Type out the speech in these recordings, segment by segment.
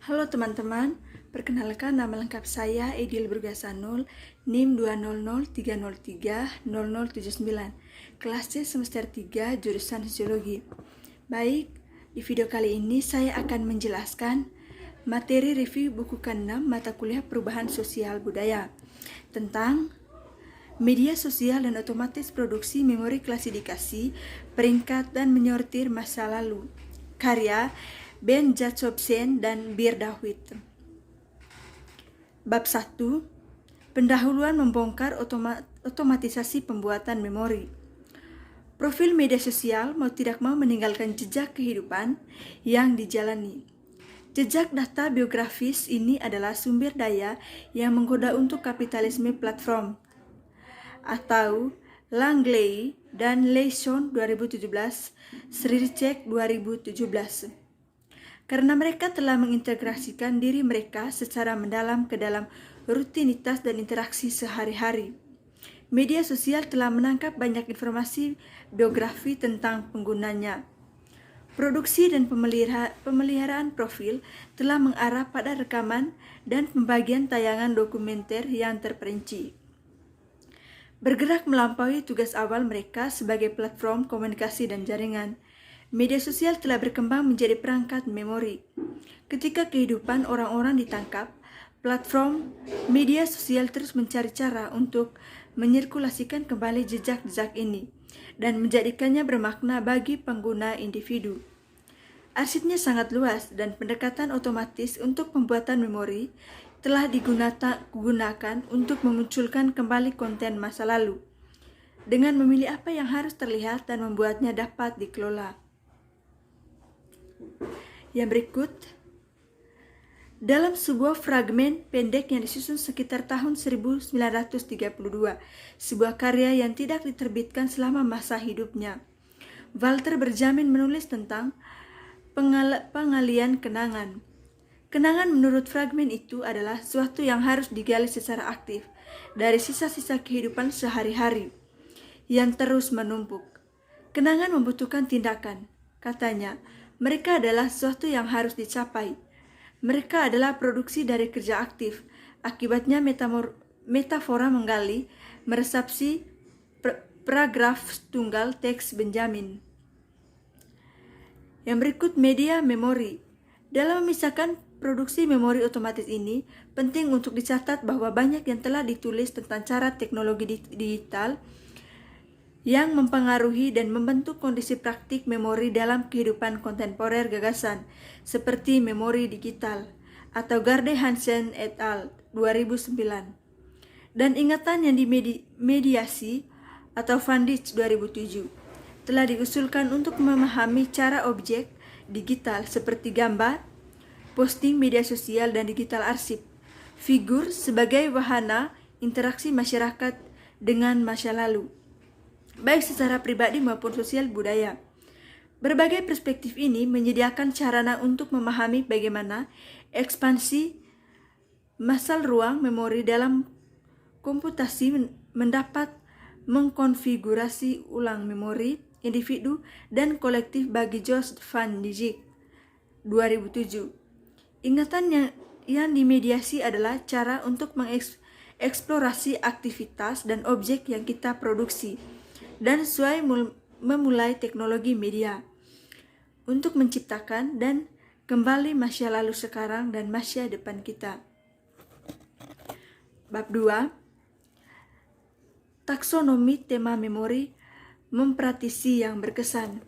Halo teman-teman, perkenalkan nama lengkap saya Edil Burgasanul, NIM 20030300079, kelas C semester 3, jurusan Sosiologi. Baik, di video kali ini saya akan menjelaskan materi review buku ke-6 mata kuliah Perubahan Sosial Budaya tentang media sosial dan otomatis produksi memori klasifikasi, peringkat dan menyortir masa lalu. Karya Ben Jacobsen dan Birda Huit. Bab 1. Pendahuluan membongkar otomatisasi pembuatan memori. Profil media sosial mau tidak mau meninggalkan jejak kehidupan yang dijalani. Jejak data biografis ini adalah sumber daya yang menggoda untuk kapitalisme platform atau Langley dan Leeson 2017, Srircek 2017. Karena mereka telah mengintegrasikan diri mereka secara mendalam ke dalam rutinitas dan interaksi sehari-hari. Media sosial telah menangkap banyak informasi biografi tentang penggunanya. Produksi dan pemeliharaan profil telah mengarah pada rekaman dan pembagian tayangan dokumenter yang terperinci. Bergerak melampaui tugas awal mereka sebagai platform komunikasi dan jaringan, media sosial telah berkembang menjadi perangkat memori. Ketika kehidupan orang-orang ditangkap, platform media sosial terus mencari cara untuk menyirkulasikan kembali jejak-jejak ini dan menjadikannya bermakna bagi pengguna individu. Arsipnya sangat luas dan pendekatan otomatis untuk pembuatan memori telah digunakan untuk memunculkan kembali konten masa lalu dengan memilih apa yang harus terlihat dan membuatnya dapat dikelola. Yang berikut, dalam sebuah fragmen pendek yang disusun sekitar tahun 1932, sebuah karya yang tidak diterbitkan selama masa hidupnya, Walter Benjamin menulis tentang pengalian kenangan. Kenangan menurut fragmen itu adalah sesuatu yang harus digali secara aktif dari sisa-sisa kehidupan sehari-hari yang terus menumpuk. Kenangan membutuhkan tindakan, katanya. Mereka adalah sesuatu yang harus dicapai. Mereka adalah produksi dari kerja aktif. Akibatnya metafora menggali, meresapsi paragraf tunggal teks Benjamin. Yang berikut media memori. Dalam memisahkan produksi memori otomatis ini, penting untuk dicatat bahwa banyak yang telah ditulis tentang cara teknologi digital yang mempengaruhi dan membentuk kondisi praktik memori dalam kehidupan kontemporer gagasan, seperti memori digital, atau Garde Hansen et al. 2009, dan ingatan yang dimediasi, atau Van Dijk 2007, telah diusulkan untuk memahami cara objek digital seperti gambar, posting media sosial, dan digital arsip, figur sebagai wahana interaksi masyarakat dengan masa lalu, baik secara pribadi maupun sosial budaya. Berbagai perspektif ini menyediakan sarana untuk memahami bagaimana ekspansi masal ruang memori dalam komputasi mendapat mengkonfigurasi ulang memori individu dan kolektif bagi Jos Van Dijk 2007. Ingatan yang dimediasi adalah cara untuk mengeksplorasi aktivitas dan objek yang kita produksi dan sesuai memulai teknologi media untuk menciptakan dan kembali masa lalu sekarang dan masa depan kita. Bab 2. Taksonomi tema memori mempratisi yang berkesan.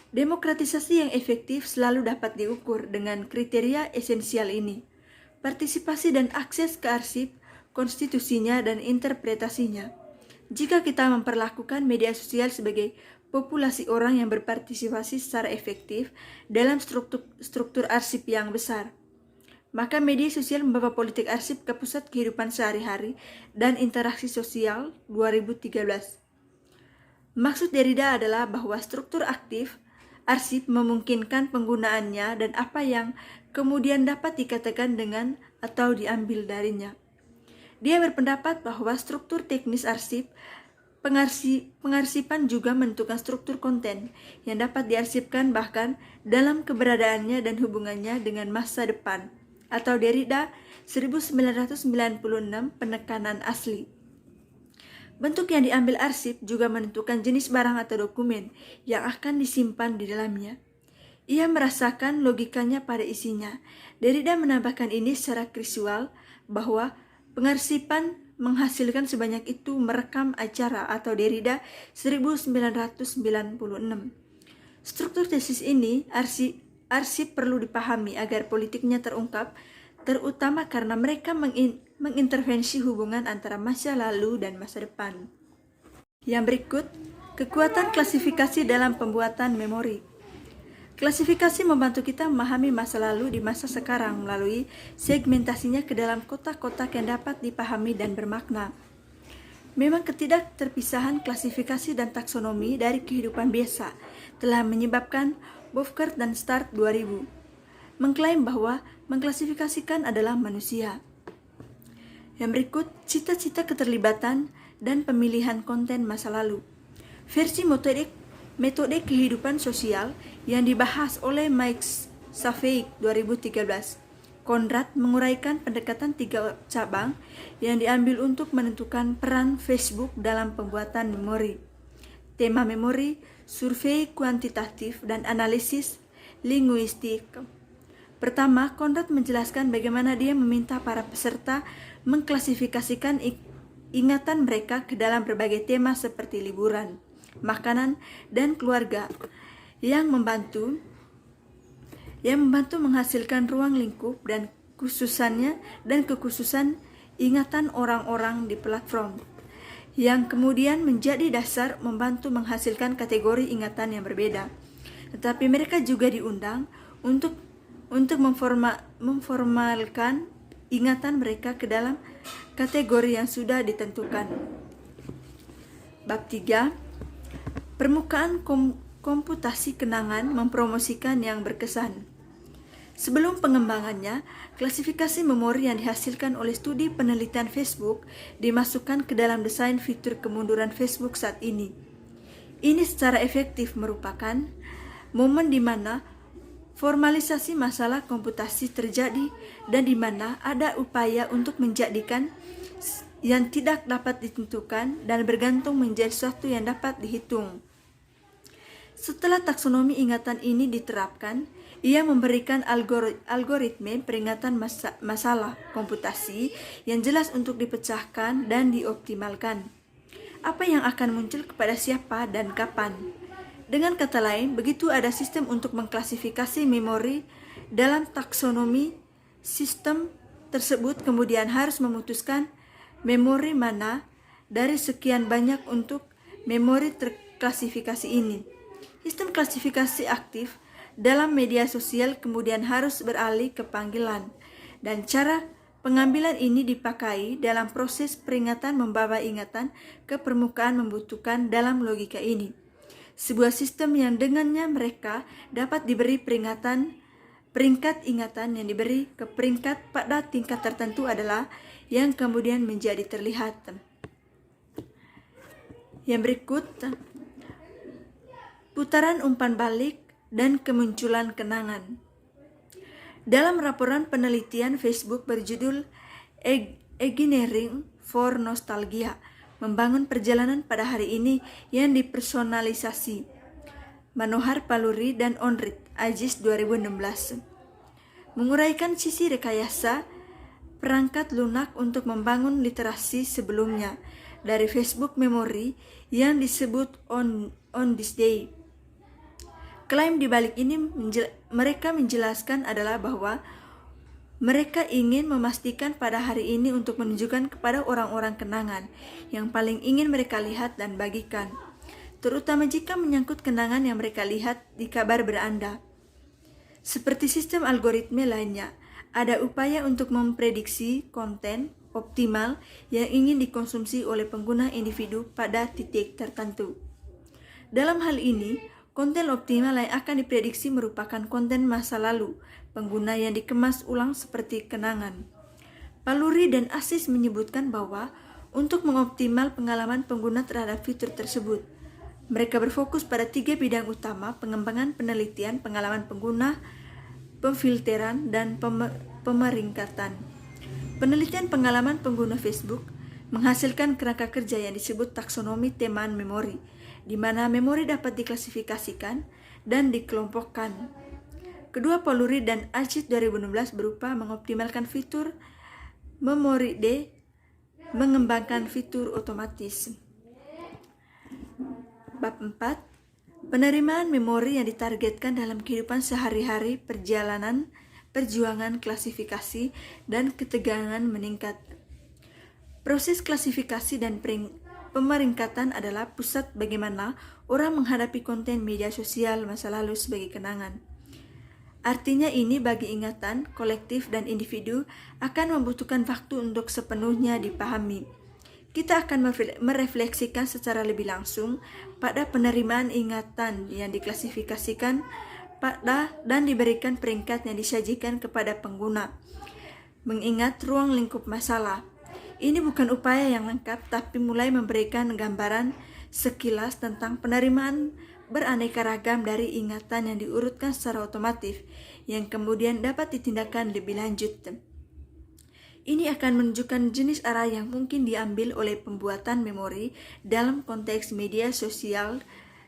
Demokratisasi yang efektif selalu dapat diukur dengan kriteria esensial ini: partisipasi dan akses ke arsip, konstitusinya, dan interpretasinya. Jika kita memperlakukan media sosial sebagai populasi orang yang berpartisipasi secara efektif dalam struktur arsip yang besar, maka media sosial membawa politik arsip ke pusat kehidupan sehari-hari dan interaksi sosial 2013. Maksud Derrida adalah bahwa struktur aktif arsip memungkinkan penggunaannya dan apa yang kemudian dapat dikatakan dengan atau diambil darinya. Dia berpendapat bahwa struktur teknis arsip Pengarsipan juga menentukan struktur konten yang dapat diarsipkan bahkan dalam keberadaannya dan hubungannya dengan masa depan, atau Derrida 1996 penekanan asli. Bentuk yang diambil arsip juga menentukan jenis barang atau dokumen yang akan disimpan di dalamnya. Ia merasakan logikanya pada isinya. Derrida menambahkan ini secara visual bahwa pengarsipan menghasilkan sebanyak itu merekam acara, atau Derrida 1996. Struktur tesis ini, arsip perlu dipahami agar politiknya terungkap, terutama karena mereka mengintervensi hubungan antara masa lalu dan masa depan. Yang berikut, kekuatan klasifikasi dalam pembuatan memori. Klasifikasi membantu kita memahami masa lalu di masa sekarang melalui segmentasinya ke dalam kotak-kotak yang dapat dipahami dan bermakna. Memang ketidakterpisahan klasifikasi dan taksonomi dari kehidupan biasa telah menyebabkan Bowker dan Stark 2000 mengklaim bahwa mengklasifikasikan adalah manusia. Yang berikut, cita-cita keterlibatan dan pemilihan konten masa lalu. Versi metode kehidupan sosial yang dibahas oleh Mike Safeik 2013. Conrad menguraikan pendekatan 3 cabang yang diambil untuk menentukan peran Facebook dalam pembuatan memori. Tema memori, survei kuantitatif, dan analisis linguistik. Pertama, Conrad menjelaskan bagaimana dia meminta para peserta mengklasifikasikan ingatan mereka ke dalam berbagai tema seperti liburan, makanan, dan keluarga yang membantu menghasilkan ruang lingkup dan kekhususan ingatan orang-orang di platform, yang kemudian menjadi dasar membantu menghasilkan kategori ingatan yang berbeda. Tetapi mereka juga diundang untuk memformalkan ingatan mereka ke dalam kategori yang sudah ditentukan. Bab 3. Permukaan komputasi kenangan mempromosikan yang berkesan. Sebelum pengembangannya, klasifikasi memori yang dihasilkan oleh studi penelitian Facebook dimasukkan ke dalam desain fitur kemunduran Facebook saat ini. Ini secara efektif merupakan momen di mana formalisasi masalah komputasi terjadi dan di mana ada upaya untuk menjadikan yang tidak dapat ditentukan dan bergantung menjadi sesuatu yang dapat dihitung. Setelah taksonomi ingatan ini diterapkan, ia memberikan algoritme peringatan masalah komputasi yang jelas untuk dipecahkan dan dioptimalkan. Apa yang akan muncul kepada siapa dan kapan? Dengan kata lain, begitu ada sistem untuk mengklasifikasi memori dalam taksonomi, sistem tersebut kemudian harus memutuskan memori mana dari sekian banyak untuk memori terklasifikasi ini. Sistem klasifikasi aktif dalam media sosial kemudian harus beralih ke panggilan, dan cara pengambilan ini dipakai dalam proses peringatan membawa ingatan ke permukaan membutuhkan dalam logika ini. Sebuah sistem yang dengannya mereka dapat diberi peringkat ingatan yang diberi ke peringkat pada tingkat tertentu adalah yang kemudian menjadi terlihat. Yang berikut, putaran umpan balik dan kemunculan kenangan. Dalam laporan penelitian Facebook berjudul Engineering for Nostalgia, membangun perjalanan pada hari ini yang dipersonalisasi, Manohar Paluri dan Onrit Ajis 2016, menguraikan sisi rekayasa perangkat lunak untuk membangun literasi sebelumnya dari Facebook Memory yang disebut on this day. Klaim di balik ini mereka menjelaskan adalah bahwa mereka ingin memastikan pada hari ini untuk menunjukkan kepada orang-orang kenangan yang paling ingin mereka lihat dan bagikan, terutama jika menyangkut kenangan yang mereka lihat di kabar beranda. Seperti sistem algoritma lainnya, ada upaya untuk memprediksi konten optimal yang ingin dikonsumsi oleh pengguna individu pada titik tertentu. Dalam hal ini, konten optimal yang akan diprediksi merupakan konten masa lalu pengguna yang dikemas ulang seperti kenangan. Paluri dan Asis menyebutkan bahwa untuk mengoptimal pengalaman pengguna terhadap fitur tersebut. Mereka berfokus pada 3 bidang utama: pengembangan penelitian, pengalaman pengguna, pemfilteran, dan pemeringkatan. Penelitian pengalaman pengguna Facebook menghasilkan kerangka kerja yang disebut taksonomi temaan memori, di mana memori dapat diklasifikasikan dan dikelompokkan. Kedua, Paul Reed dan Ajit 2016 berupa mengoptimalkan fitur memori D, mengembangkan fitur otomatis. Bab 4. Penerimaan memori yang ditargetkan dalam kehidupan sehari-hari, perjuangan klasifikasi, dan ketegangan meningkat. Proses klasifikasi dan pemeringkatan adalah pusat bagaimana orang menghadapi konten media sosial masa lalu sebagai kenangan. Artinya ini bagi ingatan, kolektif, dan individu akan membutuhkan waktu untuk sepenuhnya dipahami. Kita akan merefleksikan secara lebih langsung pada penerimaan ingatan yang diklasifikasikan pada dan diberikan peringkat yang disajikan kepada pengguna. Mengingat ruang lingkup masalah. Ini bukan upaya yang lengkap, tapi mulai memberikan gambaran sekilas tentang penerimaan beraneka ragam dari ingatan yang diurutkan secara otomatis, yang kemudian dapat ditindakkan lebih lanjut. Ini akan menunjukkan jenis arah yang mungkin diambil oleh pembuatan memori dalam konteks media sosial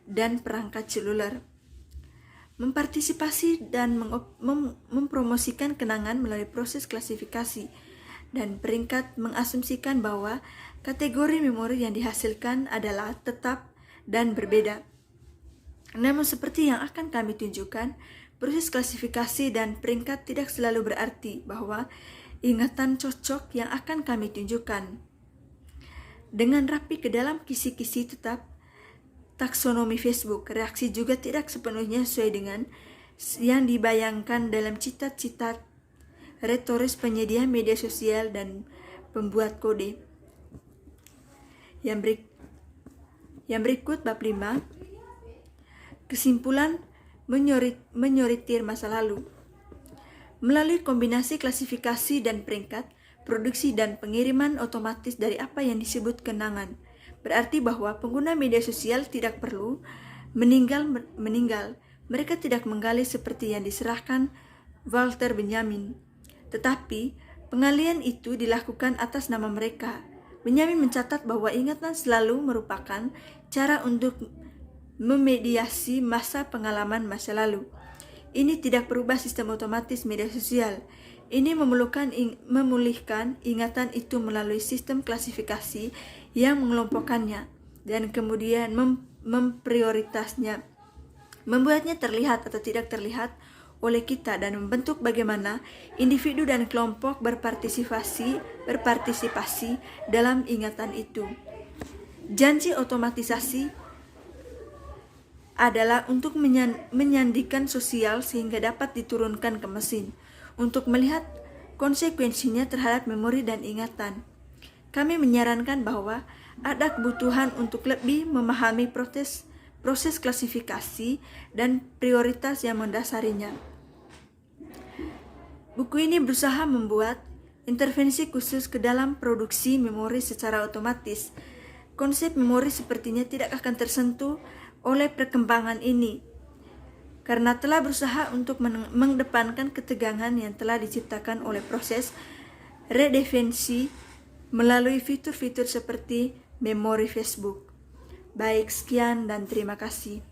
dan perangkat seluler. Mempartisipasi dan mempromosikan kenangan melalui proses klasifikasi dan peringkat mengasumsikan bahwa kategori memori yang dihasilkan adalah tetap dan berbeda. Namun seperti yang akan kami tunjukkan, proses klasifikasi dan peringkat tidak selalu berarti bahwa ingatan cocok yang akan kami tunjukkan dengan rapi ke dalam kisi-kisi tetap taksonomi Facebook. Reaksi juga tidak sepenuhnya sesuai dengan yang dibayangkan dalam cita-cita retoris penyedia media sosial dan pembuat kode. Yang berikut bab 5. Kesimpulan menyoritir masa lalu. Melalui kombinasi klasifikasi dan peringkat, produksi dan pengiriman otomatis dari apa yang disebut kenangan, berarti bahwa pengguna media sosial tidak perlu meninggal. Mereka tidak menggali seperti yang diserahkan Walter Benjamin. Tetapi, pengalian itu dilakukan atas nama mereka. Benjamin mencatat bahwa ingatan selalu merupakan cara untuk memediasi masa pengalaman masa lalu. Ini tidak berubah sistem otomatis media sosial. Ini memulihkan ingatan itu melalui sistem klasifikasi yang mengelompokkannya dan kemudian memprioritasnya, membuatnya terlihat atau tidak terlihat oleh kita dan membentuk bagaimana individu dan kelompok berpartisipasi dalam ingatan itu. Janji otomatisasi adalah untuk menyandikan sosial sehingga dapat diturunkan ke mesin untuk melihat konsekuensinya terhadap memori dan ingatan. Kami menyarankan bahwa ada kebutuhan untuk lebih memahami proses klasifikasi dan prioritas yang mendasarinya. Buku ini berusaha membuat intervensi khusus ke dalam produksi memori secara otomatis. Konsep memori sepertinya tidak akan tersentuh oleh perkembangan ini karena telah berusaha untuk mengedepankan ketegangan yang telah diciptakan oleh proses redefinisi melalui fitur-fitur seperti memori Facebook. Baik, sekian dan terima kasih.